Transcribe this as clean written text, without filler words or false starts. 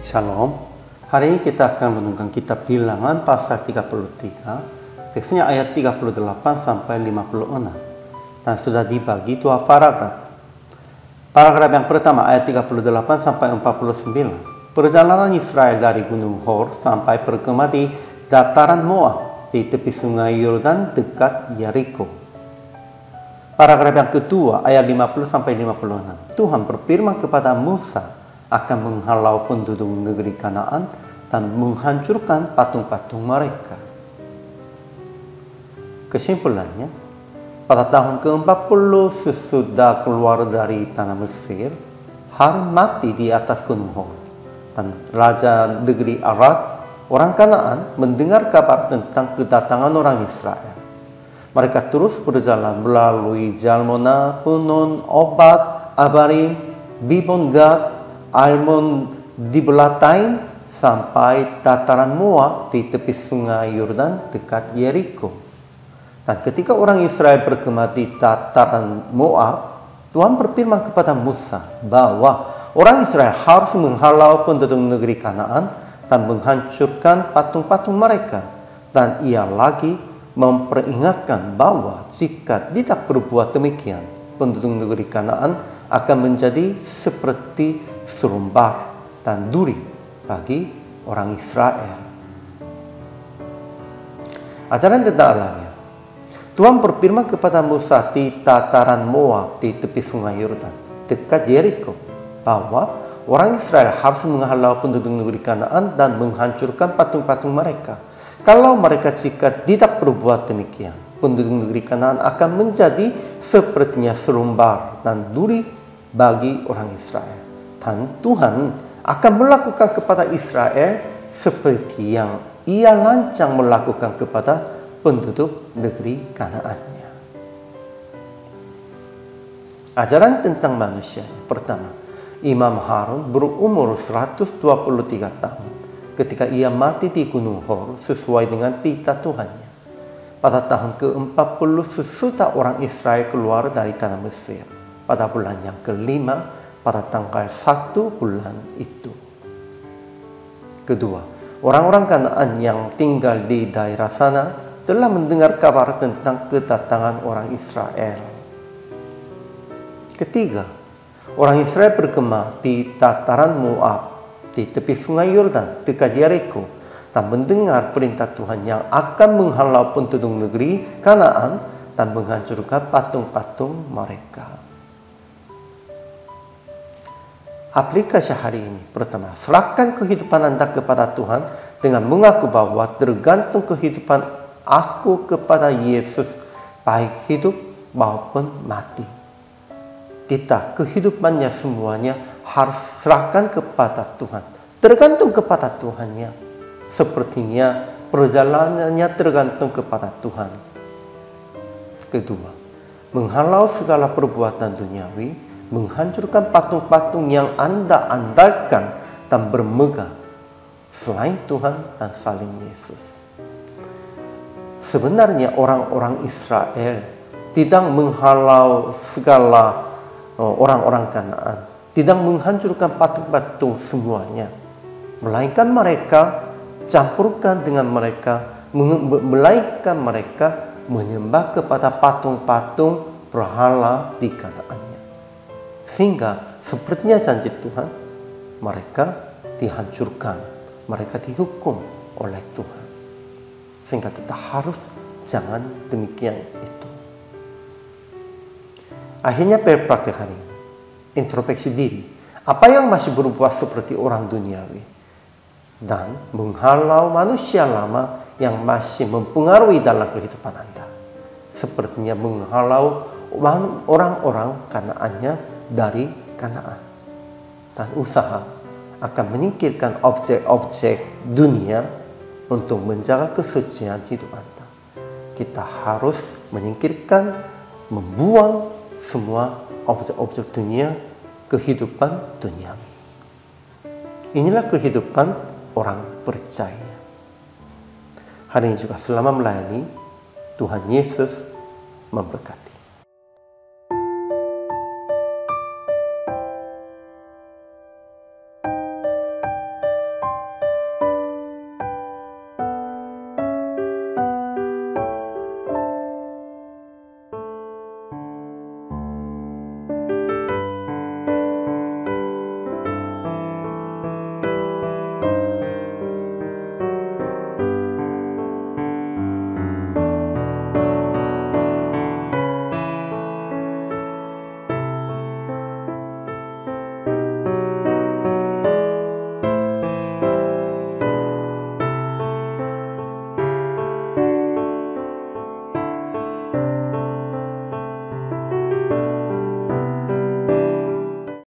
Shalom. Hari ini kita akan merenungkan kitab Bilangan pasal 33. Teksnya ayat 38 sampai 56. Dan sudah dibagi dua paragraf. Paragraf yang pertama ayat 38 sampai 49. Perjalanan Israel dari Gunung Hor sampai bergema di dataran Moab di tepi sungai Yordan dekat Yeriko. Paragraf yang kedua ayat 50 sampai 56. Tuhan berfirman kepada Musa akan menghalau penduduk negeri Kanaan dan menghancurkan patung-patung mereka. Kesimpulannya, pada tahun ke-40 sesudah keluar dari tanah Mesir, Harun mati di atas Gunung Hor. Dan Raja negeri Arad, orang Kanaan, mendengar kabar tentang kedatangan orang Israel. Mereka terus berjalan melalui Jalmona, Punon, Obat, Abarim, Dibon Gad, Almon Diblatain sampai dataran Moab di tepi sungai Yordan dekat Yeriko. Dan ketika orang Israel bergema di dataran Moab, Tuhan berfirman kepada Musa bahwa orang Israel harus menghalau penduduk negeri Kanaan dan menghancurkan patung-patung mereka. Dan ia lagi memperingatkan bahwa jika tidak berbuat demikian, penduduk negeri Kanaan akan menjadi seperti serumbar dan duri bagi orang Israel. Ajaran tentang Allahnya. Tuhan berfirman kepada Musa di dataran Moab di tepi sungai Yordan dekat Yeriko bahwa orang Israel harus menghalau penduduk negeri Kanaan dan menghancurkan patung-patung mereka. Kalau mereka jika tidak berbuat demikian, penduduk negeri Kanaan akan menjadi sepertinya serumbar dan duri bagi orang Israel. Dan Tuhan akan melakukan kepada Israel seperti yang ia lancang melakukan kepada penduduk negeri Kanaannya. Ajaran tentang manusia. Pertama, Imam Harun berumur 123 tahun ketika ia mati di Gunung Hor sesuai dengan titah Tuhannya. Pada tahun ke-40 sesudah orang Israel keluar dari tanah Mesir. Pada bulan yang kelima, pada tanggal 1 bulan itu. Kedua, orang-orang Kanaan yang tinggal di daerah sana telah mendengar kabar tentang kedatangan orang Israel. Ketiga, orang Israel bergema di dataran Moab di tepi sungai Yordan dekat Yeriko dan mendengar perintah Tuhan yang akan menghalau penduduk negeri Kanaan dan menghancurkan patung-patung mereka. Aplikasi hari ini. Pertama, serahkan kehidupan Anda kepada Tuhan dengan mengaku bahwa tergantung kehidupan aku kepada Yesus, baik hidup maupun mati. Kita kehidupannya semuanya harus serahkan kepada Tuhan. Tergantung kepada Tuhannya. Sepertinya perjalanannya tergantung kepada Tuhan. Kedua, menghalau segala perbuatan duniawi, menghancurkan patung-patung yang Anda andalkan dan bermegah selain Tuhan dan selain Yesus. Sebenarnya orang-orang Israel tidak menghalau segala orang-orang Kanaan, tidak menghancurkan patung-patung semuanya, melainkan mereka campurkan dengan mereka, melainkan mereka menyembah kepada patung-patung berhala di Kanaan. Sehingga sepertinya janji Tuhan, mereka dihancurkan, mereka dihukum oleh Tuhan. Sehingga kita harus jangan demikian itu. Akhirnya praktek hari ini, introspeksi diri. Apa yang masih berbuat seperti orang duniawi dan menghalau manusia lama yang masih mempengaruhi dalam kehidupan Anda. Sepertinya menghalau orang-orang Kanaannya dari Kanaan. Dan usaha akan menyingkirkan objek-objek dunia untuk menjaga kesucian hidup Anda. Kita harus menyingkirkan, membuang semua objek-objek dunia, kehidupan duniawi. Inilah kehidupan orang percaya. Hari ini juga selama melayani, Tuhan Yesus memberkati.